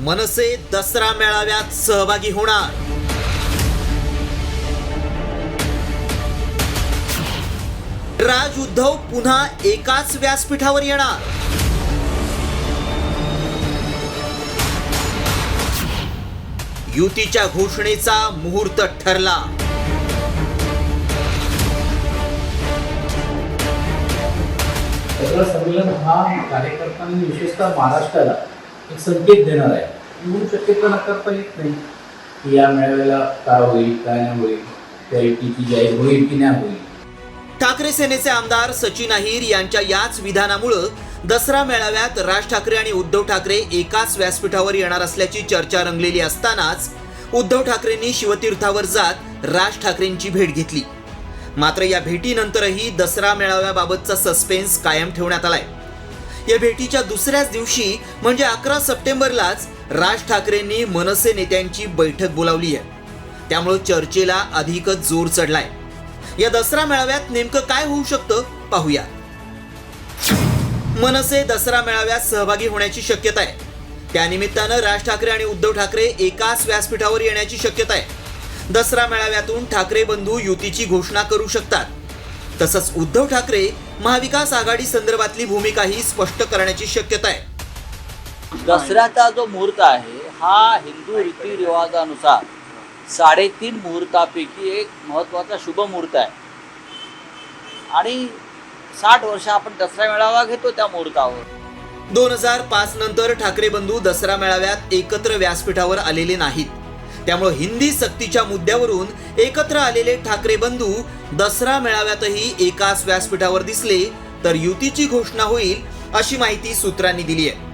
मनसे दसरा मेळाव्यात सहभागी होणार। राज उद्धव पुन्हा एकाच व्यासपीठावर येणार। युतीच्या घोषणेचा मुहूर्त ठरला। संमेलन हा कार्यकर्त्यांनी विशेषतः महाराष्ट्राला एक संकेत देणार आहे। म्हणून शक्यता नाकारता येत नाही की या मेळाव्याला काय होईल काय नाही होईल, त्या युतीची जाहीर होईल की नाही होईल। ठाकरे सेनेचे आमदार सचिन अहिर यांच्या याच विधानामुळे दसरा मेळाव्यात राज ठाकरे आणि उद्धव ठाकरे एकाच व्यासपीठावर येणार असल्याची चर्चा रंगलेली असतानाच उद्धव ठाकरेंनी शिवतीर्थावर जात राज ठाकरेंची भेट घेतली। मात्र या भेटीनंतरही दसरा मेळाव्याबाबतचा सस्पेन्स कायम ठेवण्यात आलाय। या भेटीच्या दुसऱ्याच दिवशी म्हणजे 11 सप्टेंबरलाच राज ठाकरेंनी मनसे नेत्यांची बैठक बोलावली आहे। त्यामुळे चर्चेला अधिकच जोर चढलाय। या दसरा मेळाव्यात नेमकं काय होऊ शकतं पाहूया। मनसे दसरा मेळाव्यात सहभागी होण्याची शक्यता आहे। त्यानिमित्तानं राज ठाकरे आणि उद्धव ठाकरे एकाच व्यासपीठावर येण्याची शक्यता आहे। दसरा मेळाव्यातून ठाकरे बंधू युतीची घोषणा करू शकतात। तसंच उद्धव ठाकरे महाविकास आघाडी संदर्भातली भूमिकाही स्पष्ट करण्याची शक्यता आहे। दसऱ्याचा जो मुहूर्त आहे हा हिंदू रीतिरिवाजानुसार 3.5 मुहूर्तापैकी एक महत्त्वाचा शुभ मुहूर्त आहे आणि 60 वर्ष आपण दसरा मेळावा घेतो त्या मुहूर्तावर। 2005 नंतर ठाकरे बंधू दसरा मेळाव्यात एकत्र व्यासपीठावर आलेले नाहीत। त्यामुळे हिंदी सक्तीच्या मुद्द्यावरून एकत्र आलेले ठाकरे बंधू दसरा मेळाव्यातही एकाच व्यासपीठावर दिसले तर युतीची घोषणा होईल अशी माहिती सूत्रांनी दिली आहे।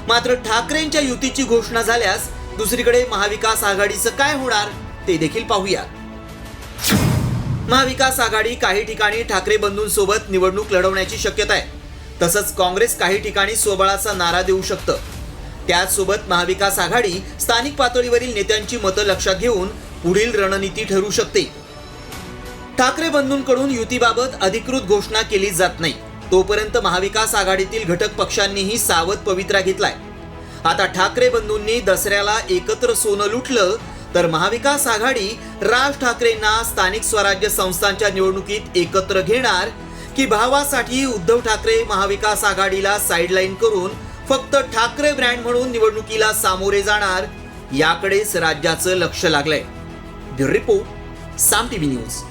मात्र ठाकरेंच्या युतीची घोषणा झाल्यास दुसरीकडे महाविकास आघाडीचं काय होणार ते देखील पाहूया। महाविकास आघाडी काही ठिकाणी ठाकरे बंधूंसोबत निवडणूक लढवण्याची शक्यता आहे। तसंच काँग्रेस काही ठिकाणी स्वबळाचा नारा देऊ शकतं। त्याचसोबत महाविकास आघाडी स्थानिक पातळीवरील नेत्यांची मतं लक्षात घेऊन पुढील रणनीती ठरवू शकते। ठाकरे बंधूंकडून युतीबाबत अधिकृत घोषणा केली जात नाही तोपर्यंत महाविकास आघाडीतील घटक पक्षांनीही सावध पवित्रा घेतलाय। आता ठाकरे बंधूंनी दसऱ्याला एकत्र सोनं लुटलं तर महाविकास आघाडी राज ठाकरेंना स्थानिक स्वराज्य संस्थांच्या निवडणुकीत एकत्र घेणार की भावासाठी उद्धव ठाकरे महाविकास आघाडीला साईडलाईन करून फक्त ठाकरे ब्रँड म्हणून निवडणुकीला सामोरे जाणार याकडेच राज्याचं लक्ष लागलंय। ब्युरो रिपोर्ट, साम टीव्ही न्यूज।